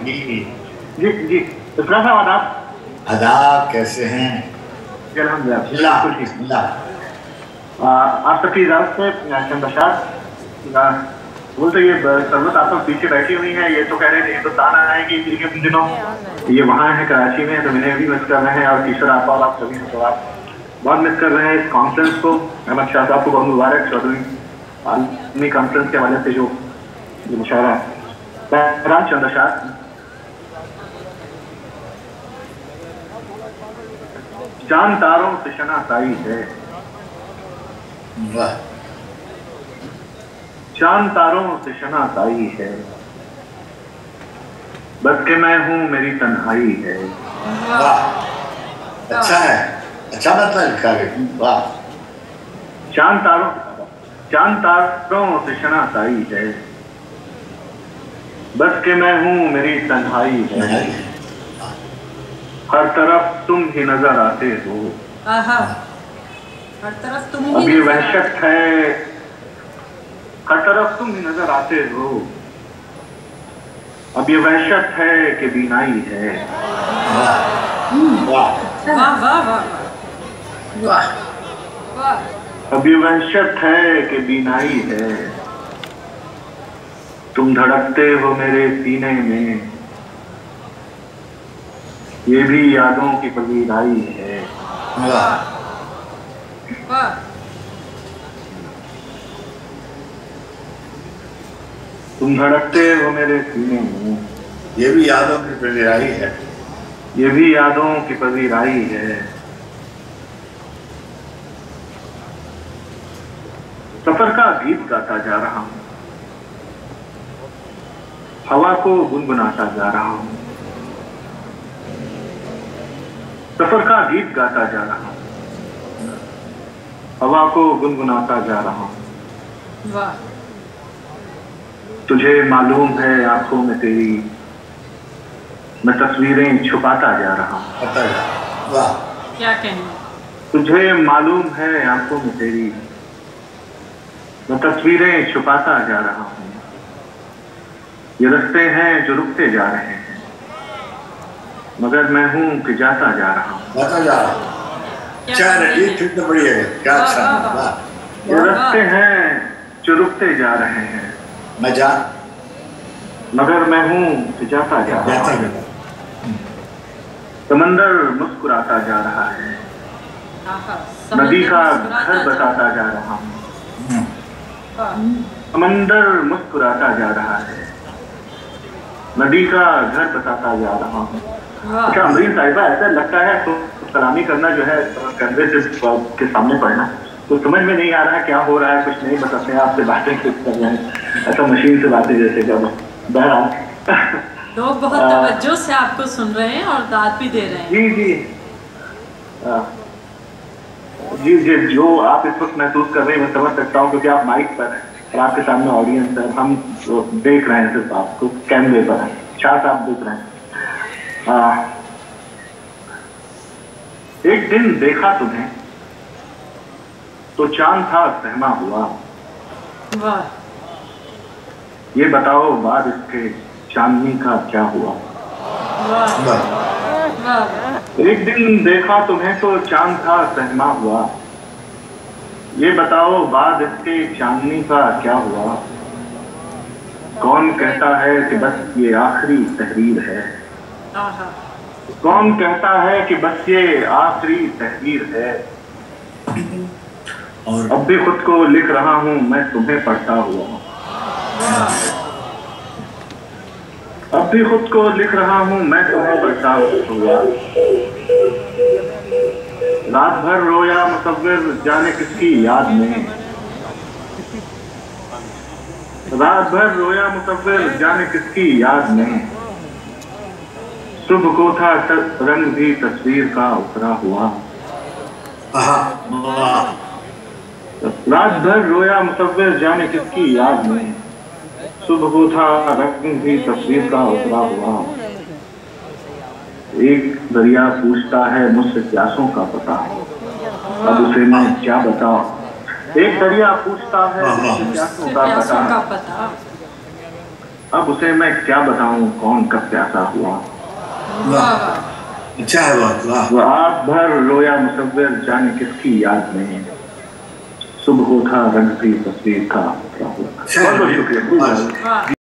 जी जी जी इतना सा आदाब। आदाब, कैसे हैं? अल्हम्दुलिल्लाह। आप सबकी इजाजत से चंद अशार बोलते ये सरबत आप सब पीछे बैठी हुई है। ये तो कह रहे थे हिंदुस्तान आएगी इन दिनों, ये वहाँ है कराची में, तो इन्हें भी मिस कर रहे हैं। और टीचर आप और आप सभी तो आप बहुत मिस कर रहे हैं इस कॉन्फ्रेंस को। अहमद शाह साहब को बहुत मुबारक, चौधरी आलमी कॉन्फ्रेंस के हवाले से जो मुशावरा है। चंद अशार चांद तारों से शनासाई है, चांद तारों से शनासाई है, बस के मैं हूँ मेरी तन्हाई है। वाह, अच्छा है, अच्छा मतलब लिखा है। वाह, चांद तारों से शनासाई है, बस के मैं हूँ मेरी तन्हाई है। हर तरफ तुम ही नजर आते हो, हर तरफ तुम ही अब ये वहशत है, हर तरफ तुम ही नजर आते हो, अब ये वहशत है कि बीनाई है। वाह वाह वाह वाह वाह, अब ये वहशत है कि बीनाई है, तुम धड़कते हो मेरे सीने में, ये भी यादों की पजीराई है। तुम धड़कते हो मेरे सीने में, ये भी यादों की पजीराई है, ये भी यादों की पजीराई है। सफर का गीत गाता जा रहा हूँ, हवा को गुनगुनाता जा रहा हूँ, सफर का गीत गाता जा रहा हूँ, हवा को गुनगुनाता जा रहा हूँ। वाह, तुझे मालूम है आंखों में तेरी मैं तस्वीरें छुपाता जा रहा हूँ। वाह, क्या कहें। तुझे मालूम है आंखों में तेरी मैं तस्वीरें छुपाता जा रहा हूँ। ये रास्ते हैं जो रुकते जा रहे हैं, मगर मैं हूँ कि जाता जा रहा हूँ। जाता जा रहा हूँ। क्या ठीक तो बढ़िया है, क्या अच्छा। ये रास्ते हैं जो रुकते जा रहे हैं, मैं जा मगर मैं हूँ कि जाता जा रहा हूँ। समंदर मुस्कुराता जा रहा है, नदी का घर बताता जा रहा हूँ। समंदर मुस्कुराता जा रहा है, नदी का घर बताता जा रहा हूँ। अच्छा अमरीन साहिबा, ऐसा लगता है तो सलामी करना जो है कंधे के सामने पड़ना, तो समझ में नहीं आ रहा है क्या हो रहा है, कुछ नहीं बताते हैं, आपसे बातें कर रहे हैं, ऐसा मशीन से बातें जैसे कर। बहरहाल लोग बहुत तवज्जो से आपको सुन रहे हैं और दाद भी दे रहे हैं। जी जी जी जी, जो आप इस वक्त महसूस कर रहे हैं मैं समझ सकता हूँ, क्योंकि आप माइक पर हैं और आपके सामने ऑडियंस है, हम देख रहे हैं, सिर्फ आपको कैमरे पर है, शायद आप देख रहे हैं। एक दिन देखा तुम्हें तो चांद था सहमा हुआ, वाह, ये बताओ बाद इसके चांदनी का क्या हुआ। एक दिन देखा तुम्हें तो चांद था सहमा हुआ, ये बताओ बाद इसके चांदनी का क्या हुआ। कौन कहता है कि बस ये आखिरी तहरीर है, कौन कहता है कि बस ये आखिरी तहरीर है। और अब भी खुद को लिख रहा हूँ मैं तुम्हें पढ़ता हुआ, अब भी खुद को लिख रहा हूँ मैं तुम्हें पढ़ता हुआ। रात भर रोया मुसव्विर जाने किसकी याद में, रात भर रोया मुसव्विर जाने किसकी याद में। सुबह को था रंग भी तस्वीर का उतरा हुआ, रात भर रोया मुसव्विर जाने किसकी याद में। सुबह को था रंग भी तस्वीर का उतरा हुआ। एक दरिया पूछता है मुझसे प्यासों का पता, अब उसे मैं क्या बताऊं। एक दरिया पूछता है मुझसे प्यासों का पता, अब उसे मैं क्या बताऊं कौन कब प्यासा हुआ। अच्छा है बहुत, वाह। वो आप भर रोया मुसव्विर जाने किसकी याद में, सुबह उठा रंग की तस्वीर का क्या हुआ। बहुत शुक्रिया।